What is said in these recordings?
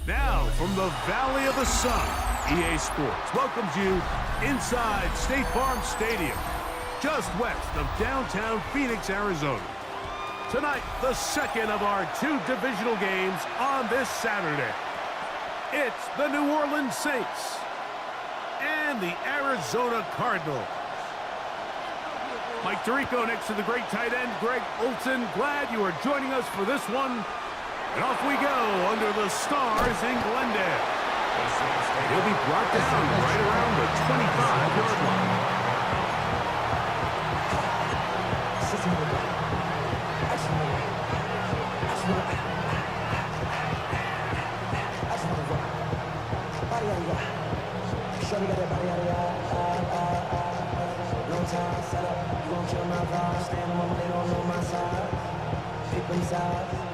Now, from the Valley of the Sun, EA Sports welcomes you inside State Farm Stadium, just west of downtown Phoenix, Arizona. Tonight, the second of our two divisional games on this Saturday. It's the New Orleans Saints and the Arizona Cardinals. Mike Tirico next to the great tight end, Greg Olsen. Glad you are joining us for this one. And off we go under the stars in Glendale. He'll be brought down right around the 25-yard line.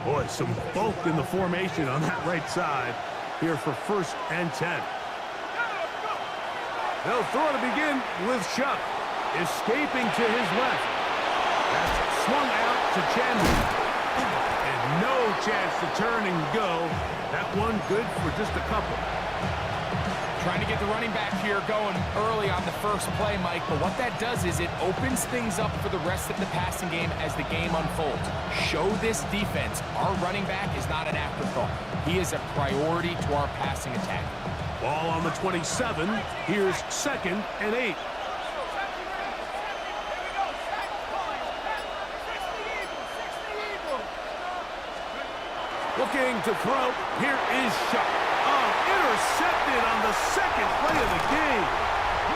Boy, some bulk in the formation on that right side here for 1st and 10. They'll throw to begin with Shuck. Escaping to his left. That's swung out to Chandler. And no chance to turn and go. That one good for just a couple. Trying to get the running back here going early on the first play, Mike, but what that does is it opens things up for the rest of the passing game as the game unfolds. Show this defense our running back is not an afterthought. He is a priority to our passing attack. Ball on the 27. Here's 2nd and 8. Looking to throw. Here is Shuck. Intercepted on the second play of the game.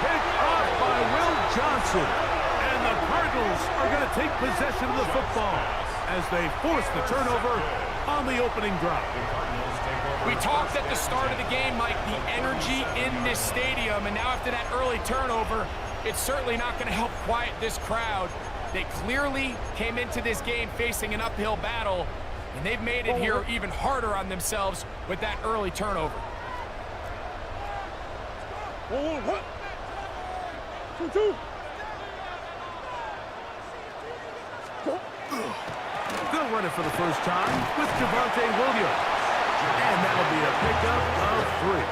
Picked off by Will Johnson. And the Cardinals are going to take possession of the football as they force the turnover on the opening drive. We talked at the start of the game, Mike, the energy in this stadium, and now after that early turnover, it's certainly not going to help quiet this crowd. They clearly came into this game facing an uphill battle, and they've made it here even harder on themselves with that early turnover. They'll run it for the first time with Javonte Williams. And that'll be a pickup of 3.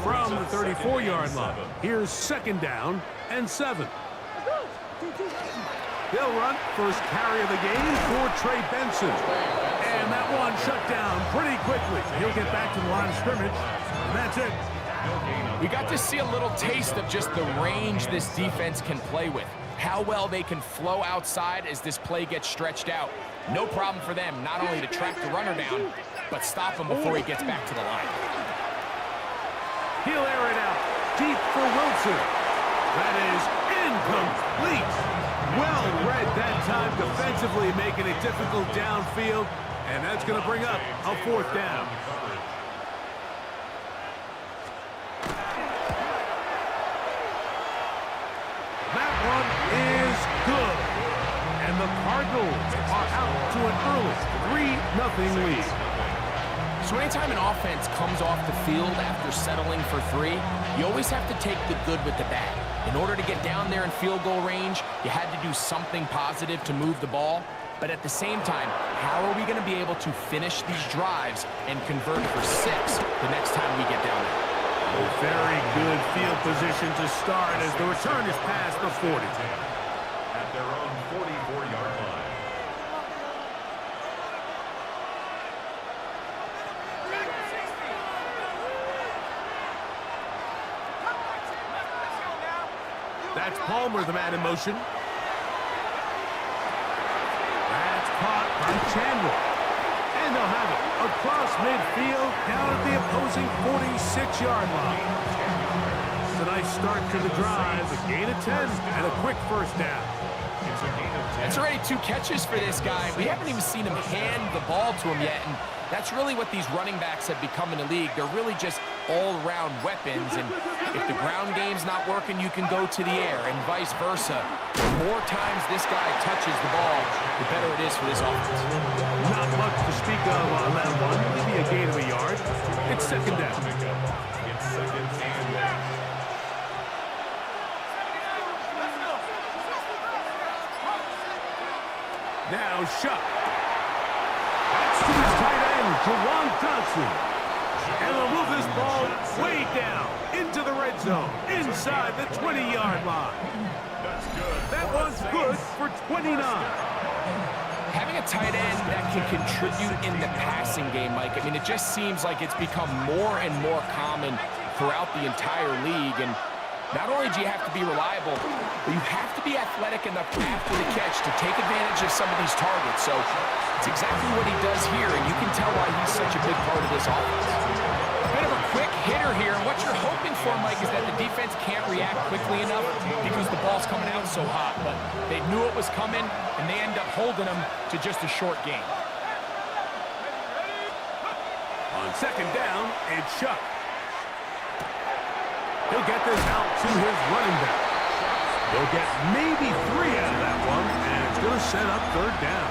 From the 34-yard line, here's 2nd down and 7. They'll run first carry of the game for Trey Benson. And that one shut down pretty quickly. He'll get back to the line of scrimmage. And that's it. We got to see a little taste of just the range this defense can play with. How well they can flow outside as this play gets stretched out. No problem for them not only to track the runner down, but stop him before he gets back to the line. He'll air it out deep for Wilson. That is incomplete. Well read that time defensively, making it difficult downfield, and that's going to bring up a 4th down. That one is good, and the Cardinals are out to an early 3-0 lead. So anytime an offense comes off the field after settling for 3, you always have to take the good with the bad. In order to get down there in field goal range, you had to do something positive to move the ball. But at the same time, how are we going to be able to finish these drives and convert for 6 the next time we get down there? A very good field position to start as the return is past the 40. At their own 44-yard line. That's Palmer, the man in motion. That's caught by Chandler. And they'll have it across midfield down at the opposing 46-yard line. It's a nice start to the drive, a gain of 10 and a quick 1st down. That's already 2 catches for this guy. We haven't even seen him hand the ball to him yet, and that's really what these running backs have become in the league. They're really just all-around weapons, and if the ground game's not working, you can go to the air, and vice versa. The more times this guy touches the ball, the better it is for this offense. Not much to speak of on that one. Maybe a gain of a yard. It's 2nd down. Now Shuck. That's to his tight end, Jawan Johnson. And they'll move this ball way down into the red zone, inside the 20-yard line. That's good. That one's good for 29. Having a tight end that can contribute in the passing game, Mike, I mean, it just seems like it's become more and more common throughout the entire league. And not only do you have to be reliable, but you have to be athletic enough after the catch to take advantage of some of these targets. So it's exactly what he does here, and you can tell why he's such a big part of this offense. A bit of a quick hitter here. What you're hoping for, Mike, is that the defense can't react quickly enough because the ball's coming out so hot. But they knew it was coming, and they end up holding him to just a short game. On second down, it's Shuck. He'll get this out to his running back. They'll get maybe 3 out of that one, and it's going to set up third down.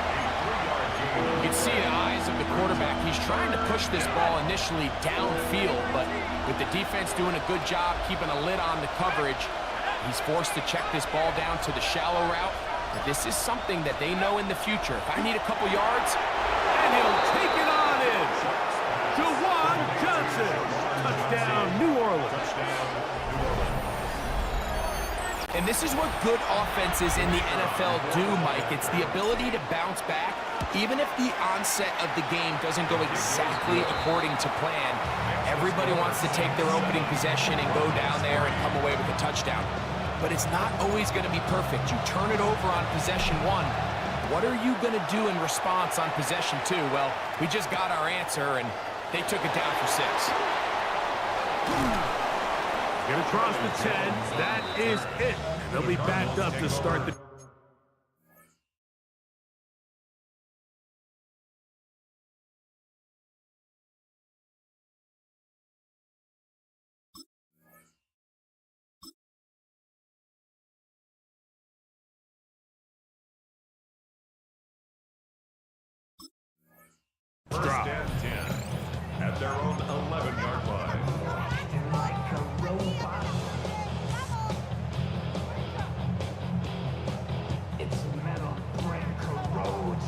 You can see the eyes of the quarterback. He's trying to push this ball initially downfield, but with the defense doing a good job keeping a lid on the coverage, he's forced to check this ball down to the shallow route. But this is something that they know in the future. If I need a couple yards, And he'll take it on in. Jawan Johnson. Touchdown, New Orleans. and this is what good offenses in the NFL do, Mike. It's the ability to bounce back, even if the onset of the game doesn't go exactly according to plan. Everybody wants to take their opening possession and go down there and come away with a touchdown. But it's not always going to be perfect. You turn it over on possession one. What are you going to do in response on possession two? Well, we just got our answer, and they took it down for 6. Get across the 10. That is it. They'll be backed up to start the... First and 10 at their own 11-yard line. It's metal brand corrodes.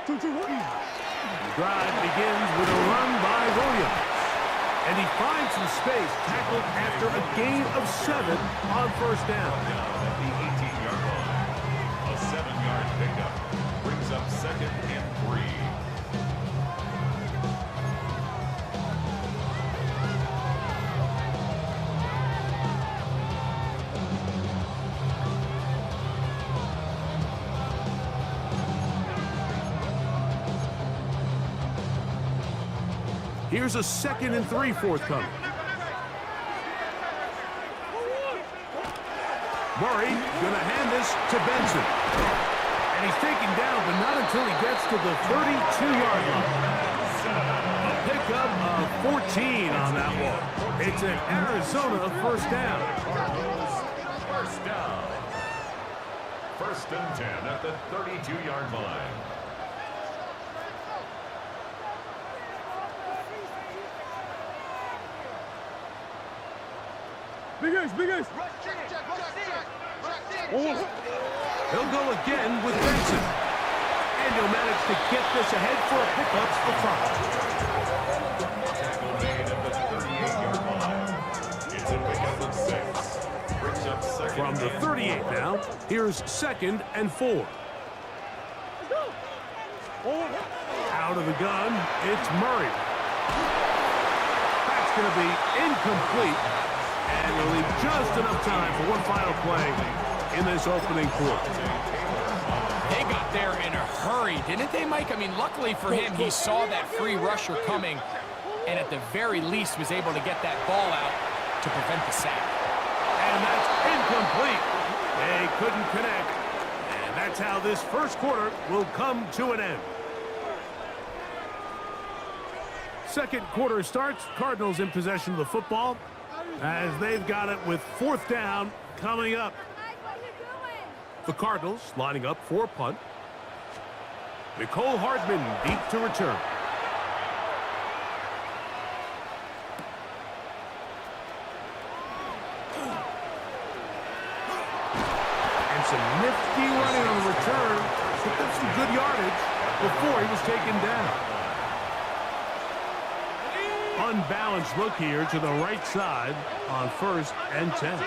The drive begins with a run by Williams. And he finds some space, tackled after a gain of 7 on first down. Down at the 18-yard line. A 7-yard pickup brings up 2nd and 3. Here's a 2nd and 3 forthcoming. Murray gonna hand this to Benson. And he's taken down, but not until he gets to the 32-yard line. A pickup of 14 on that one. It's an Arizona first down. First down. 1st and 10 at the 32-yard line. He'll go again with Benson. And he'll manage to get this ahead for a pickup of 5. Tackle made at the 38-yard line. It's a pickup of 6. Brings up 2nd From the and 38 4. now, here's 2nd and 4. Out of the gun, it's Murray. That's going to be incomplete. And they'll leave just enough time for one final play in this opening quarter. They got there in a hurry, didn't they, Mike? I mean, luckily for him, he saw that free rusher coming and at the very least was able to get that ball out to prevent the sack. And that's incomplete. They couldn't connect. And that's how this first quarter will come to an end. Second quarter starts. Cardinals in possession of the football as they've got it with 4th down coming up. The Cardinals lining up for a punt. Nicole Hardman deep to return. some nifty running on the return. Picked up some good yardage before he was taken down. Unbalanced look here to the right side on 1st and 10.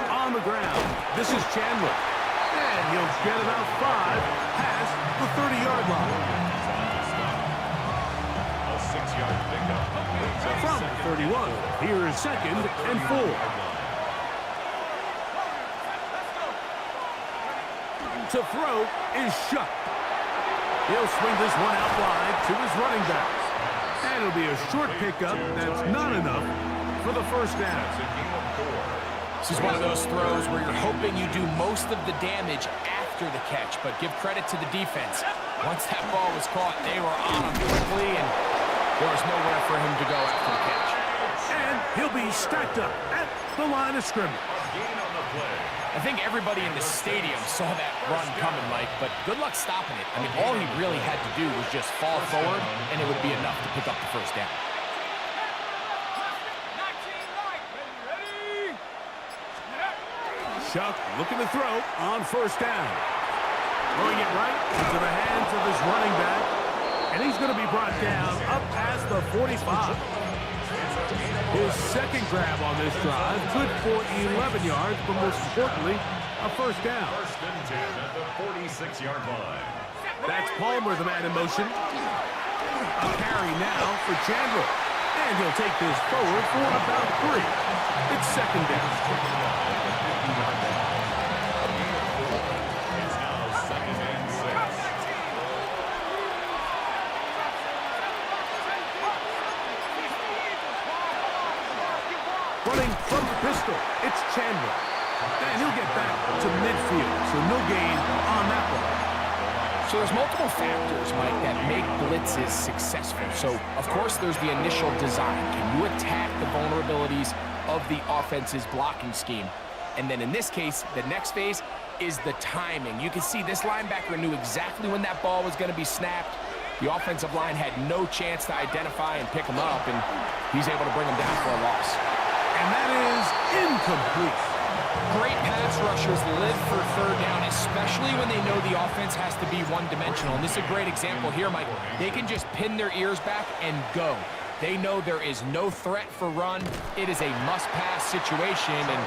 On the ground, this is Chandler. And he'll get about 5 past the 30-yard line. A 6-yard pickup. From the 31, here is 2nd and 4. To throw is shut. He'll swing this one out wide to his running back. And it'll be a short pickup that's not enough for the 1st down. This is one of those throws where you're hoping you do most of the damage after the catch, but give credit to the defense. Once that ball was caught, they were on him quickly, and there was nowhere for him to go after the catch. And he'll be stacked up at the line of scrimmage. Gain on the play. I think everybody in the stadium saw that run coming, Mike, but good luck stopping it. I mean, all he really had to do was just fall forward, and it would be enough to pick up the 1st down. Chuck looking to throw on 1st down. Throwing it right into the hands of his running back, and he's going to be brought down up past the 45. His 2nd grab on this drive, good for 11 yards, but most importantly, a 1st down. 1st and 10 at the 46-yard line. That's Palmer, the man in motion. A carry now for Chandler. And he'll take this forward for about 3. It's 2nd down. It's now 2nd and 6. Running from the pistol, it's Chandler. And he'll get back to midfield, so no gain on that one. So there's multiple factors, Mike, that make blitzes successful. So, of course, there's the initial design. Can you attack the vulnerabilities of the offense's blocking scheme? And then in this case, the next phase is the timing. You can see this linebacker knew exactly when that ball was going to be snapped. The offensive line had no chance to identify and pick him up, and he's able to bring him down for a loss. And that is incomplete. Great pass rushers live for 3rd down, especially when they know the offense has to be one-dimensional. And this is a great example here, Mike. They can just pin their ears back and go. They know there is no threat for run. It is a must-pass situation, and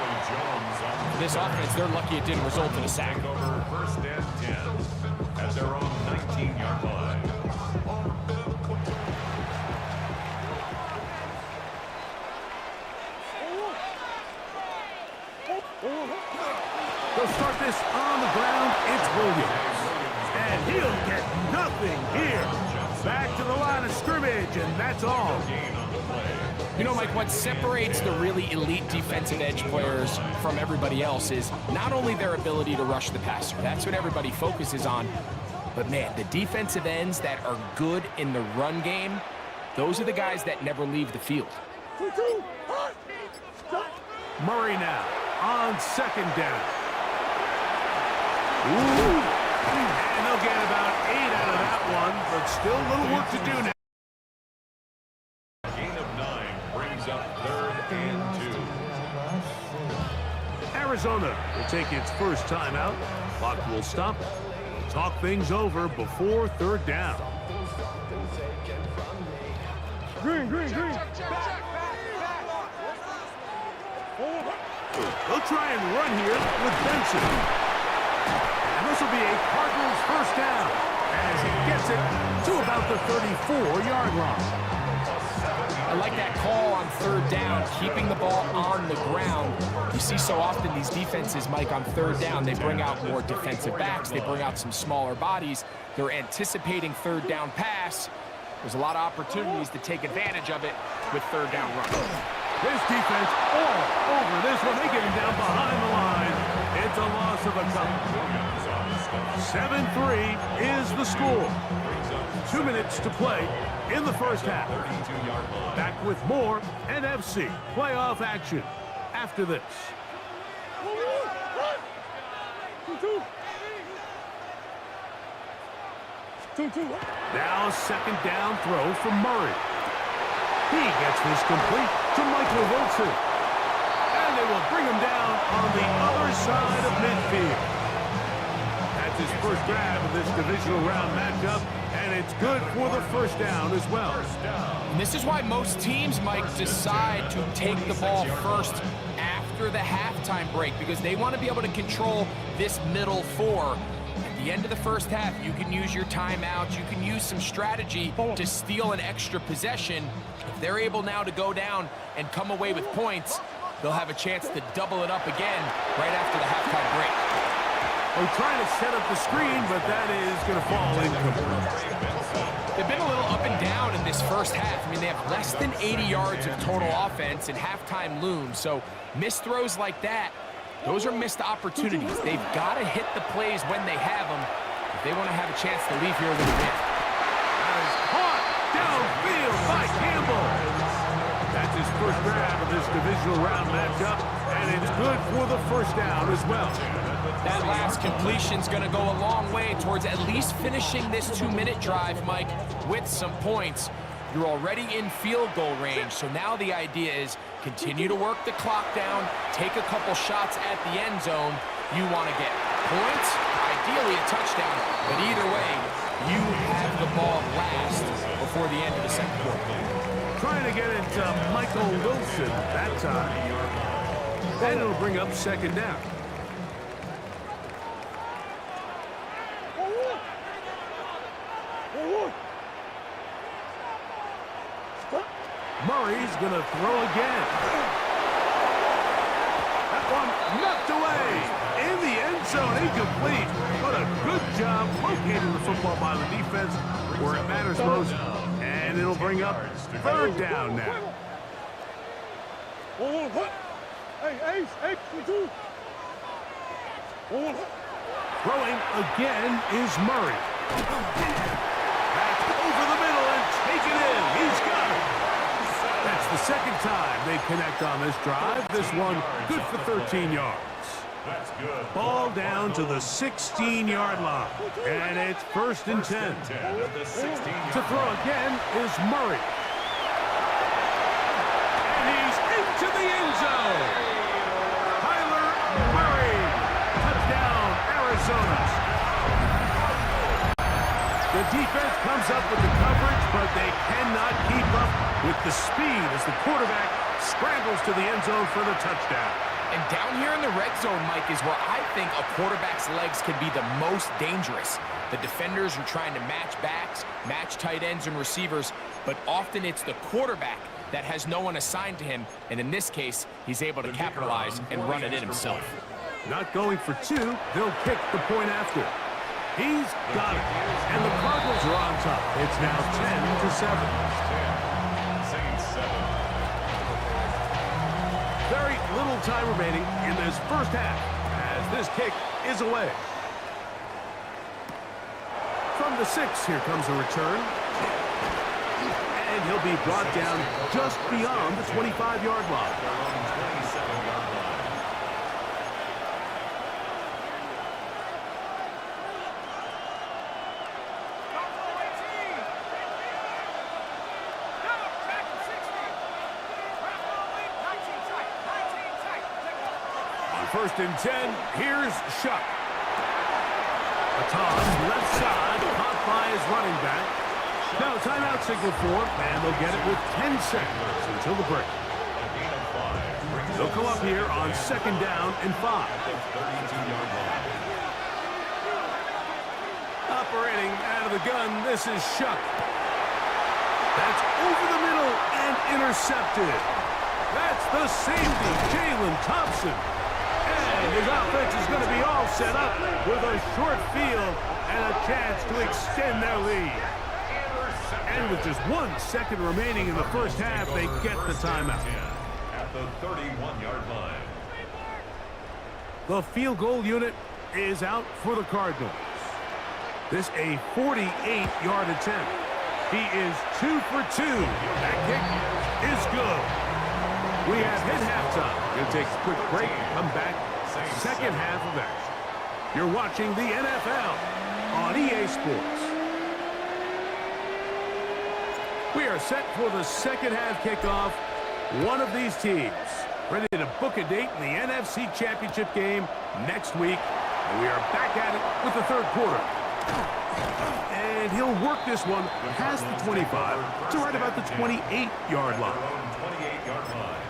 for this offense, they're lucky it didn't result in a sack. Over 1st and 10 at their own 19-yard line. They'll start this on the ground. It's Williams. And he'll get nothing here. Back to the line of scrimmage, and that's all. You know, Mike, what separates the really elite defensive edge players from everybody else is not only their ability to rush the passer. That's what everybody focuses on. But, man, the defensive ends that are good in the run game, those are the guys that never leave the field. Murray now on 2nd down. Ooh. And they'll get about 8 out of that one, but still a little work to do now. Gain of 9 brings up 3rd and 2. Arizona will take its first timeout. Clock will stop. Talk things over before 3rd down. Green. They'll try and run here with Benson. And this will be a Cardinals 1st down as he gets it to about the 34-yard line. I like that call on 3rd down, keeping the ball on the ground. You see so often these defenses, Mike, on 3rd down, they bring out more defensive backs. They bring out some smaller bodies. They're anticipating 3rd down pass. There's a lot of opportunities to take advantage of it with 3rd down run. This defense all over this one. They get him down behind the line. It's a loss of a couple. 7-3 is the score. 2 minutes to play in the 1st half. Back with more NFC playoff action after this. Now 2nd down throw from Murray. He gets this complete to Michael Wilson. And they will bring him down on the other side of midfield. That's his first grab of this divisional round matchup, and it's good for the first down as well. And this is why most teams, Mike, decide to take the ball first after the halftime break, because they want to be able to control this middle four. At the end of the first half, you can use your timeouts, you can use some strategy to steal an extra possession. If they're able now to go down and come away with points, they'll have a chance to double it up again right after the halftime break. Oh, trying to set up the screen, but that is going to fall incomplete. They've been a little up and down in this first half. I mean, they have less than 80 yards of total offense, and halftime looms. So missed throws like that, those are missed opportunities. They've got to hit the plays when they have them if they want to have a chance to leave here with a win. That is caught downfield by Campbell. That's his first grab of this divisional round matchup, and it's good for the first down as well. That last completion's going to go a long way towards at least finishing this 2-minute drive, Mike, with some points. You're already in field goal range, so now the idea is continue to work the clock down, take a couple shots at the end zone. You want to get points, ideally a touchdown, but either way, you have the ball last before the end of the second quarter. Trying to get it to Michael Wilson that time. And it'll bring up second down. Murray's going to throw again. That one knocked away in the end zone, incomplete. What a good job locating the football by the defense where it matters most. And it'll bring up third down now. Throwing again is Murray. That's over the middle and taken in. He's got it. That's the second time they connect on this drive. This one good for 13 yards. That's good. Ball down to the 16-yard line. And it's first and 10. To throw again is Murray. And he's into the end zone. Kyler Murray. Touchdown, Arizona. The defense comes up with the coverage, but they cannot keep up with the speed as the quarterback scrambles to the end zone for the touchdown. And down here in the red zone, Mike, is where I think a quarterback's legs can be the most dangerous. The defenders are trying to match backs, match tight ends and receivers, but often it's the quarterback that has no one assigned to him, and in this case, he's able to capitalize and run it in himself. Not going for two, they'll kick the point after. He's got it, and the Cardinals are on top. It's now 10-7. Very little time remaining in this first half as this kick is away. From the 6, here comes a return. And he'll be brought down just beyond the 25-yard line. First and 10, here's Shuck. A toss, left side, caught by his running back. Now timeout signal for him, and they'll get it with 10 seconds until the break. They'll come up here on second down and 5. Operating out of the gun, this is Shuck. That's over the middle and intercepted. That's the safety, Jalen Thompson. And his offense is going to be all set up with a short field and a chance to extend their lead. And with just 1 second remaining in the first half, they get the timeout. At the 31-yard line. The field goal unit is out for the Cardinals. This a 48-yard attempt. He is 2 for 2. That kick is good. We have hit halftime. We'll take a quick break and come back. Second half of action. You're watching the NFL on EA Sports. We are set for the second half kickoff. One of these teams ready to book a date in the NFC Championship game next week. And we are back at it with the third quarter. And he'll work this one past the 25 to right about the 28-yard line. 28-yard line.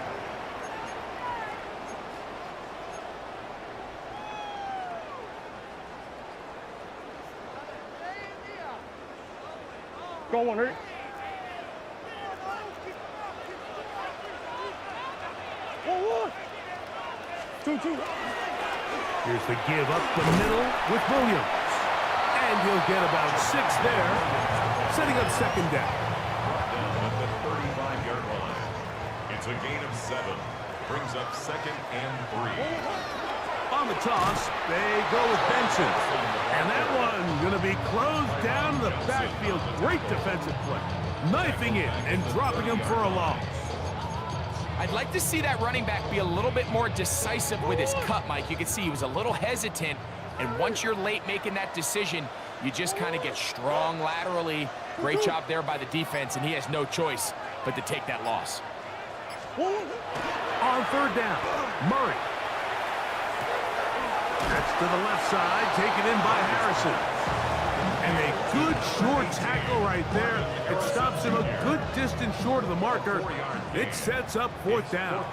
Go on, Rick. One. 2-2. Here's the give up the middle with Williams. And he'll get about 6 there, setting up second down. Down at the 35-yard line. It's a gain of 7. Brings up 2nd and 3. On the toss, they go with Benson. And that one going to be closed down in the backfield. Great defensive play. Knifing in and dropping him for a loss. I'd like to see that running back be a little bit more decisive with his cut, Mike. You can see he was a little hesitant, and once you're late making that decision, you just kind of get strong laterally. Great job there by the defense, and he has no choice but to take that loss. On third down, Murray. That's to the left side, taken in by Harrison. And a good short tackle right there. It stops him a good distance short of the marker. It sets up fourth down.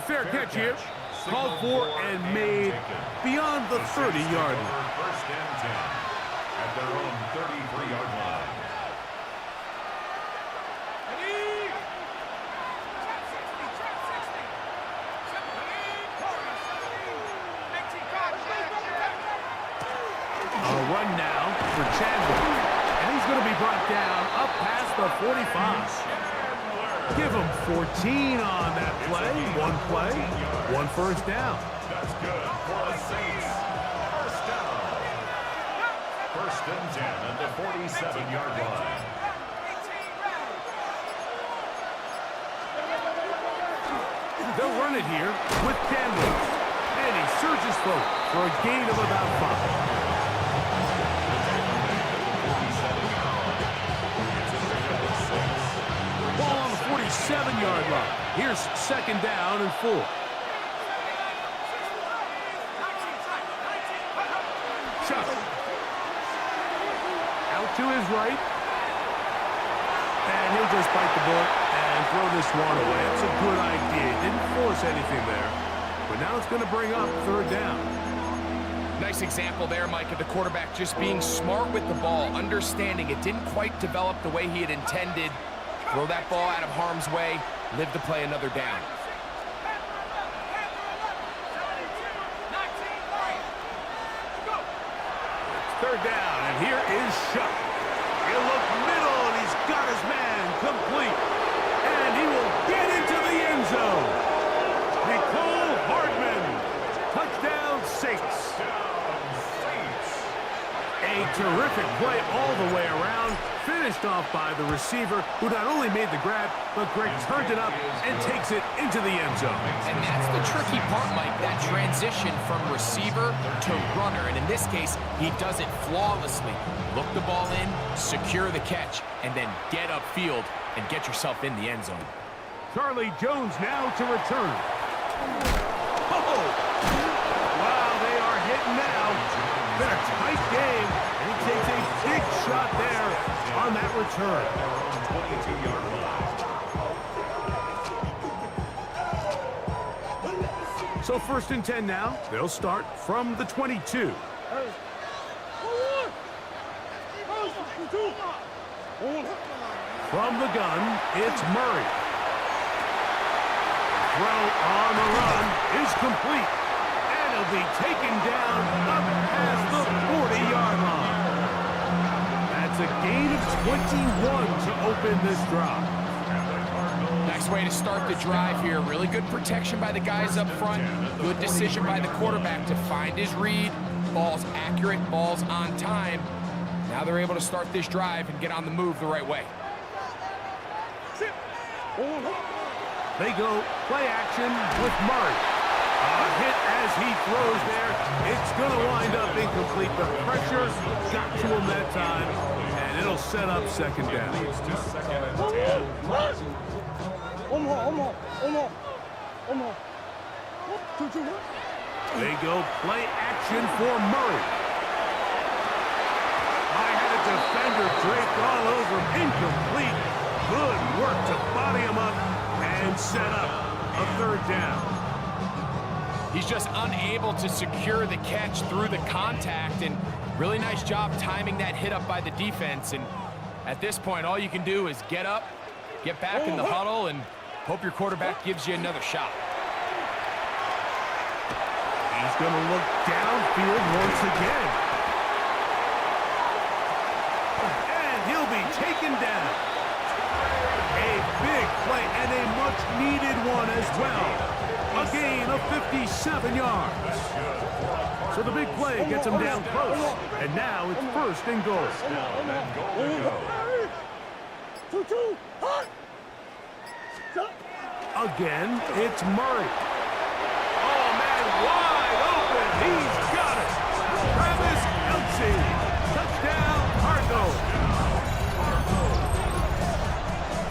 Fair catch here. Called for and made beyond the 30-yard line. First and 10 at their own 33-yard line. A run now for Chandler. And he's going to be brought down up past the 45. Give him 14 on that play. One first down. That's good for the Saints. First down. First and 10 at the 47-yard line. They'll run it here with Chandler. And he surges forward for a gain of about 5. Ball on the 47-yard line. Here's second down and 4. Chuck. Out to his right. And he'll just bite the bullet and throw this one away. It's a good idea. Didn't force anything there. But now it's going to bring up third down. Nice example there, Mike, of the quarterback just being smart with the ball, understanding it didn't quite develop the way he had intended. Throw that ball out of harm's way, live to play another down. Third down, and here is Shuck. He'll look middle, and he's got his man complete. And he will get into the end zone. Nicole Hardman, touchdown Saints. A terrific play all the way around, finished off by the receiver, who not only made the grab, but Greg turned it up and takes it into the end zone. And that's the tricky part, Mike, that transition from receiver to runner. And in this case, he does it flawlessly. Look the ball in, secure the catch, and then get upfield and get yourself in the end zone. Charlie Jones now to return. Oh! Wow, they are hitting now. Been a tight game, and he takes a big shot there on that return. 22-yard line. So first and 10 now. They'll start from the 22. From the gun, it's Murray. Throw on the run is complete. And it'll be taken down up past the 40-yard line. That's a gain of 21 to open this drive. Nice way to start the drive here. Really good protection by the guys up front. Good decision by the quarterback to find his read. Ball's accurate, ball's on time. Now they're able to start this drive and get on the move the right way. They go play action with Murray. A hit as he throws there. It's going to wind up incomplete. The pressure got to him that time, and it'll set up second down. Moves to second and 10. They go play action for Murray. I had a defender draped all over him. Incomplete. Good work to body him up and set up a third down. He's just unable to secure the catch through the contact, and really nice job timing that hit up by the defense. And at this point, all you can do is get up, get back in the huddle, and hope your quarterback gives you another shot. He's going to look downfield once again. And he'll be taken down. A big play and a much-needed one as well. A gain of 57 yards. So the big play gets him down close. And now it's first and goal. Again, it's Murray. Oh, man, wide open. He's got it. Travis Kelce. Touchdown, Cardinals.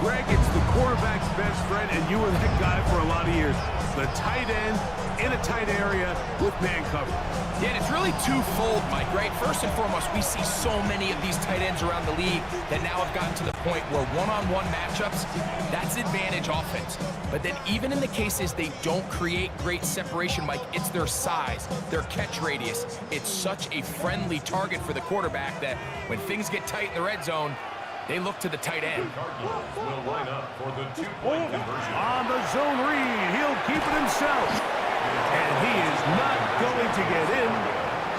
Greg, it's the quarterback's best friend, and you were that guy for a lot of years. The tight end in a tight area with man coverage. Yeah, and it's really twofold, Mike, right? First and foremost, we see so many of these tight ends around the league that now have gotten to the point where one-on-one matchups, that's advantage offense. But then even in the cases they don't create great separation, Mike, it's their size, their catch radius. It's such a friendly target for the quarterback that when things get tight in the red zone, they look to the tight end. Cardinals will line up for the two-point conversion. On the zone read, he'll keep it himself. And he is not going to get in.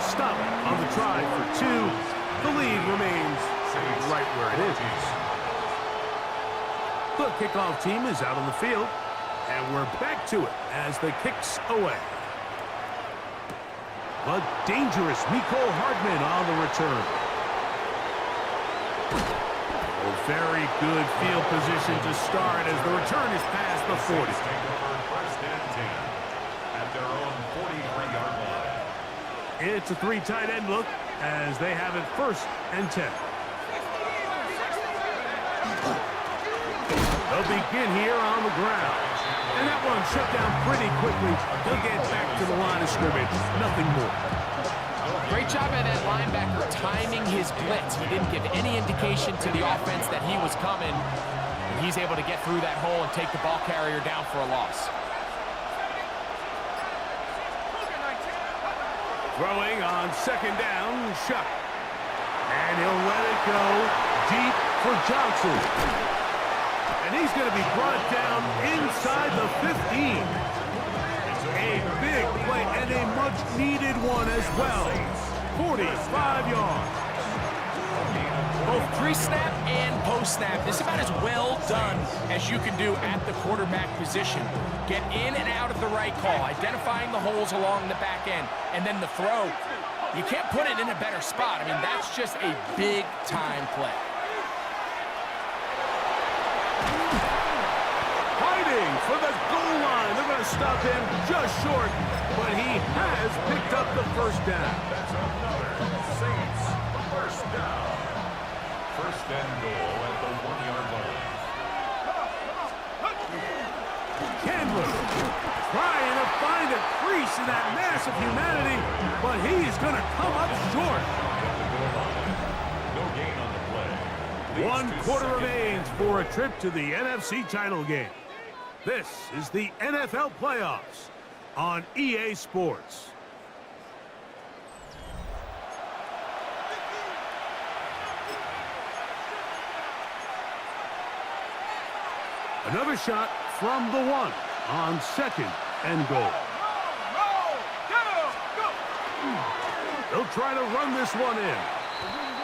Stop on the try for two. The lead remains right where it is. The kickoff team is out on the field. And we're back to it as the kick's away. A dangerous Mecole Hardman on the return. Very good field position to start as the return is past the 40. Take over first and 10 at their own 43-yard line. It's a three tight end look as they have it first and 10. They'll begin here on the ground. And that one shut down pretty quickly. He'll get back to the line of scrimmage. Nothing more. Great job by that linebacker timing his blitz. He didn't give any indication to the offense that he was coming. And he's able to get through that hole and take the ball carrier down for a loss. Throwing on second down, Shuck. And he'll let it go deep for Johnson. And he's going to be brought down inside the 15. A big play and a much-needed one as well. 45 yards. Both pre-snap and post-snap. This is about as well done as you can do at the quarterback position. Get in and out of the right call, identifying the holes along the back end, and then the throw. You can't put it in a better spot. I mean, that's just a big-time play. Fighting for the goal line. They're going to stop him just short, but he has picked up the first down. That's another Saints first down. First and goal at the 1-yard line. Candler trying to find a crease in that mass of humanity, but he's going to come up short. No gain on the play. Leads One to quarter second. remains for a trip to the NFC title game. This is the NFL playoffs on EA Sports. Another shot from the one on second and goal. They'll try to run this one in.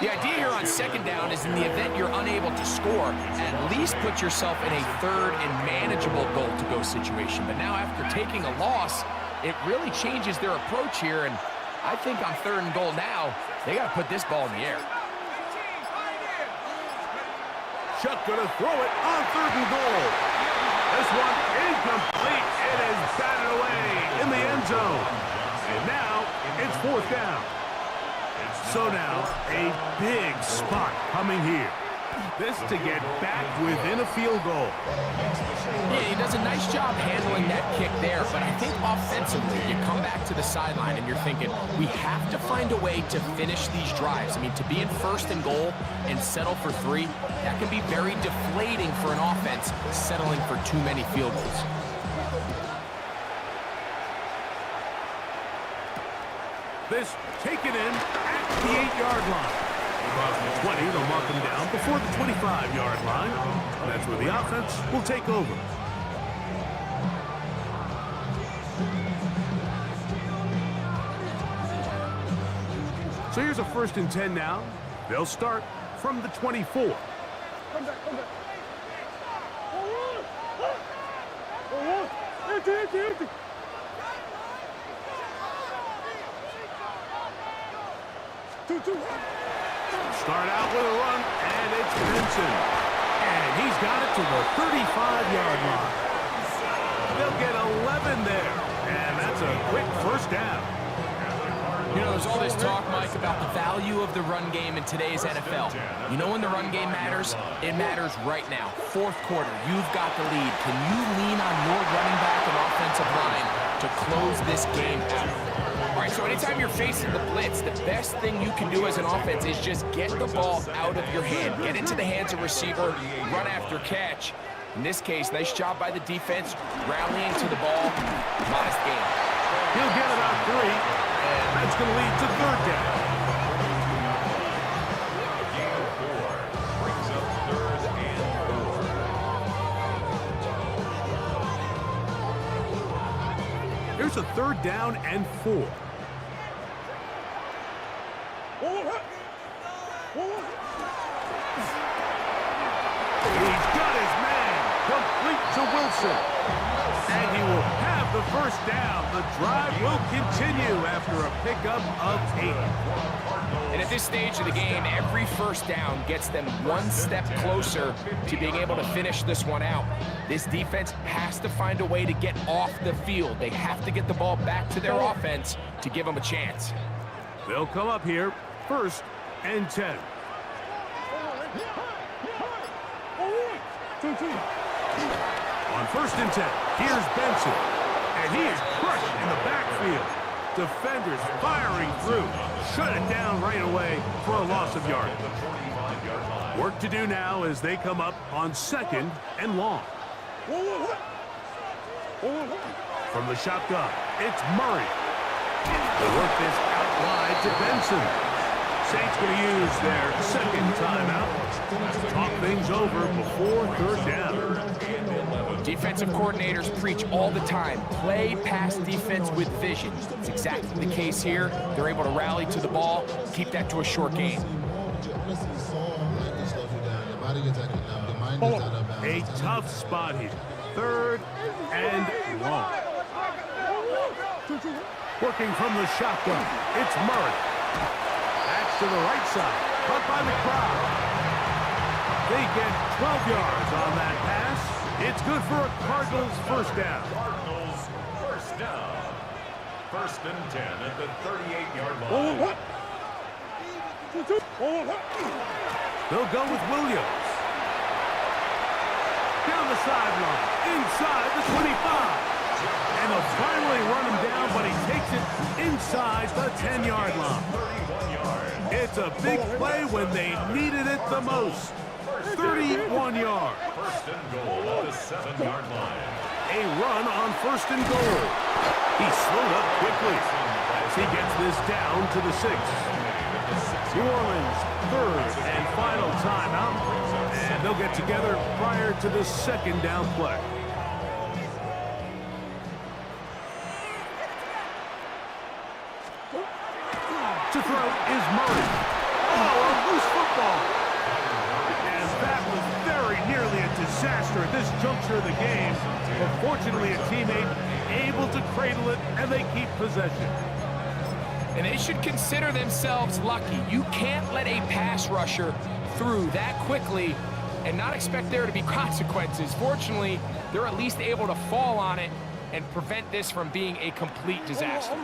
The idea here on second down is in the event you're unable to score, at least put yourself in a third and manageable goal-to-go situation. But now after taking a loss, it really changes their approach here, and I think on third and goal now, they got to put this ball in the air. Chuck gonna throw it on third and goal. This one incomplete. It is batted away in the end zone. And now it's 4th down. So now a big spot coming here. This to get back within a field goal. Yeah, he does a nice job handling that kick there, but I think offensively, you come back to the sideline and you're thinking, we have to find a way to finish these drives. I mean, to be in 1st and goal and settle for 3, that can be very deflating for an offense settling for too many field goals. This taken in at the 8-yard line. Across the 20, they'll mark them down before the 25-yard line. That's where the offense will take over. So here's a 1st and 10 now. They'll start from the 24. Come back, come back. Empty. Two. Start out with a run, and it's Benson. And he's got it to the 35-yard line. They'll get 11 there, and that's a quick 1st down. You know, there's all this talk, Mike, about the value of the run game in today's NFL. You know when the run game matters? It matters right now. 4th quarter, you've got the lead. Can you lean on your running back and offensive line to close this game out? All right, so anytime you're facing the blitz, the best thing you can do as an offense is just get the ball out of your hand. Get into the hands of receiver, run after catch. In this case, nice job by the defense, rallying to the ball. Modest game. He'll get about 3, and that's going to lead to 3rd down. Gain of 4 brings up 3rd and 4. Here's a 3rd down and 4. He's got his man, complete to Wilson. And he will have the 1st down. The drive will continue after a pickup of 8. And at this stage of the game, every 1st down gets them 1 step closer to being able to finish this one out. This defense has to find a way to get off the field. They have to get the ball back to their offense to give them a chance. They'll come up here, 1st and 10. On 1st and 10, here's Benson. And he is crushed in the backfield. Defenders firing through. Shut it down right away for a loss of yardage. Work to do now as they come up on 2nd and long. From the shotgun, it's Murray. They work this out wide to Benson. Saints going to use their 2nd timeout to talk things over before 3rd down. Defensive coordinators preach all the time, play pass defense with vision. It's exactly the case here. They're able to rally to the ball, keep that to a short game. A tough spot here. 3rd and long. Working from the shotgun, it's Murray. That's to the right side, caught by the crowd. They get 12 yards on that pass. It's good for a Cardinals 1st down. Cardinals 1st down. 1st and 10 at the 38-yard line. They'll go with Williams. Down the sideline, inside the 25. And they'll finally run him down, but he takes it inside the 10-yard line. It's a big play when they needed it the most. 31 yards. 1st and goal at the 7-yard line. A run on 1st and goal. He slowed up quickly as he gets this down to the 6. New Orleans 3rd and final timeout. And they'll get together prior to the 2nd down play. To throw is Murray. Oh, a loose football. And that was very nearly a disaster at this juncture of the game. But fortunately, a teammate able to cradle it, and they keep possession. And they should consider themselves lucky. You can't let a pass rusher through that quickly and not expect there to be consequences. Fortunately, they're at least able to fall on it and prevent this from being a complete disaster.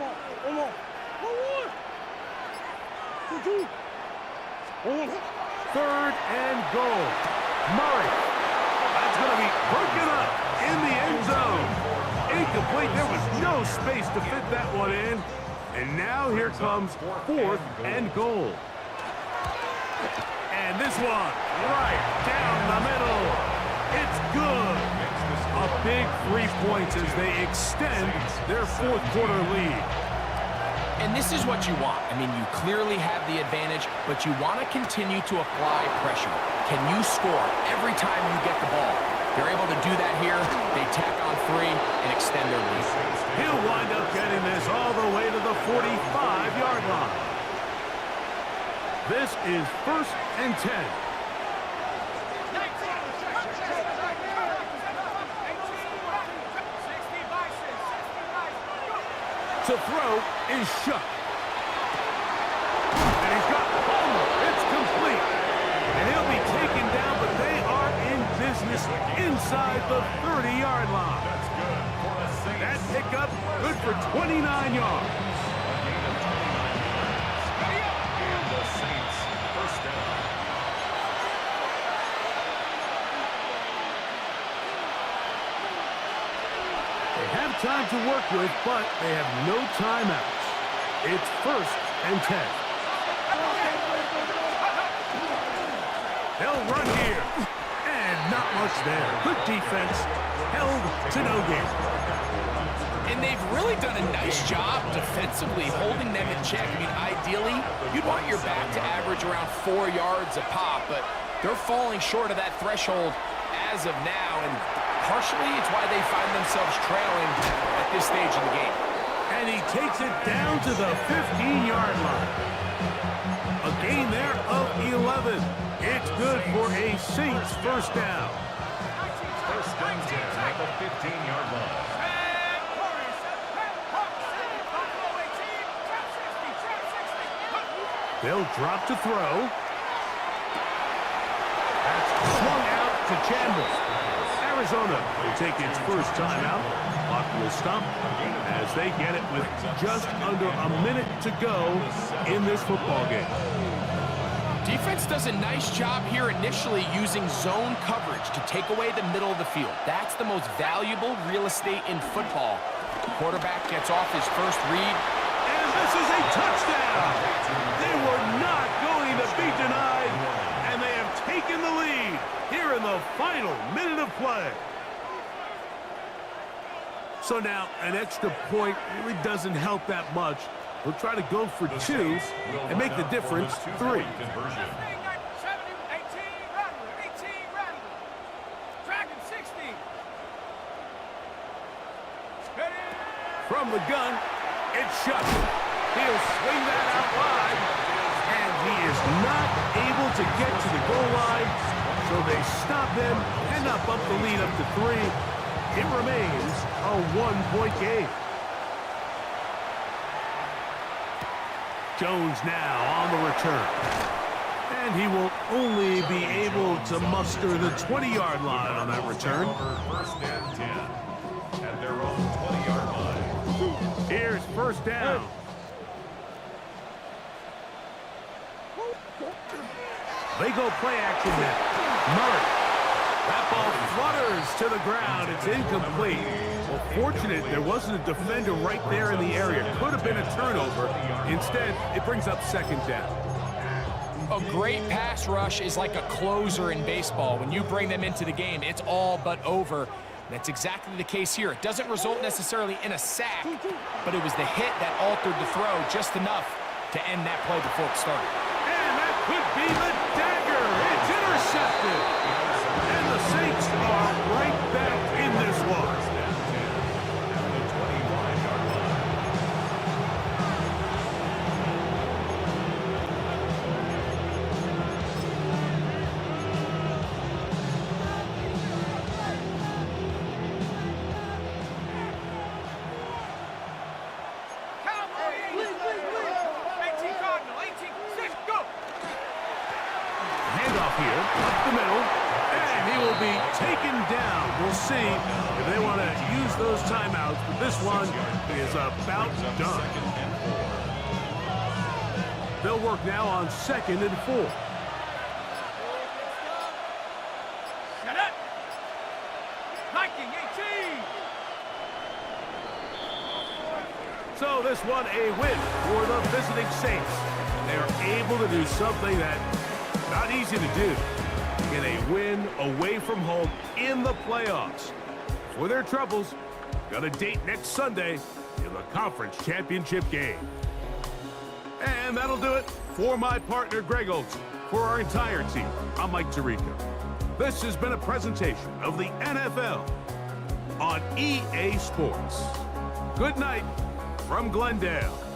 One. 2. 1. Third and goal. Murray. That's going to be broken up in the end zone. Incomplete. There was no space to fit that one in. And now here comes fourth and goal. And this one right down the middle. It's good. A big 3 points as they extend their fourth quarter lead. And this is what you want. I mean, you clearly have the advantage, but you want to continue to apply pressure. Can you score every time you get the ball? They're able to do that here. They tack on 3 and extend their lead. He'll wind up getting this all the way to the 45-yard line. This is 1st and 10. To throw is Shough. And he's got it's complete. And he'll be taken down, but they are in business inside the 30-yard line. That's good for the Saints. That pickup good for 29 yards. And the Saints first down. They have time to work with, but they have no timeouts. It's 1st and 10. They'll run here. And not much there. Good defense. Held to no gain. And they've really done a nice job defensively holding them in check. I mean, ideally, you'd want your back to average around 4 yards a pop, but they're falling short of that threshold as of now, and partially it's why they find themselves trailing at this stage in the game. And he takes it down to the 15-yard line. A gain there of 11. It's good for a Saints first down. First and 10 at the 15-yard line. They'll drop to throw. That's swung out to Chandler. Arizona will take its first timeout. Clock will stop as they get it with just under a minute to go in this football game. Defense does a nice job here initially using zone coverage to take away the middle of the field. That's the most valuable real estate in football. The quarterback gets off his first read. And this is a touchdown! They were not going to be denied, and they have taken the lead here in the final minute of play. So now, an extra point really doesn't help that much. We'll try to go for 2 and make the difference 3. Conversion. From the gun, it's Shough. He'll swing that out wide, and he is not able to get to the goal line, so they stop them and up the lead up to 3. It remains a 1-point game. Jones now on the return. And he will only be able to muster the 20-yard line on that return. First and 10 at their own 20-yard line. Here's first down. They go play action now. Murray. That ball flutters to the ground. It's incomplete. Well, fortunate there wasn't a defender right there in the area. Could have been a turnover. Instead, it brings up second down. A great pass rush is like a closer in baseball. When you bring them into the game, it's all but over. That's exactly the case here. It doesn't result necessarily in a sack, but it was the hit that altered the throw just enough to end that play before it started. And that could be the dagger. It's intercepted. And the Saints are right back in this one. Here, up the middle, and he will be taken down. We'll see if they want to use those timeouts, but this one is about done. They'll work now on 2nd and 4. Shut up! Viking 18! So this one a win for the visiting Saints. They are able to do something that's not easy to do. Get a win away from home in the playoffs. For their troubles, got a date next Sunday in the conference championship game. And that'll do it for my partner Greg Olson. For our entire team, I'm Mike Tirico. This has been a presentation of the NFL on EA Sports. Good night from Glendale.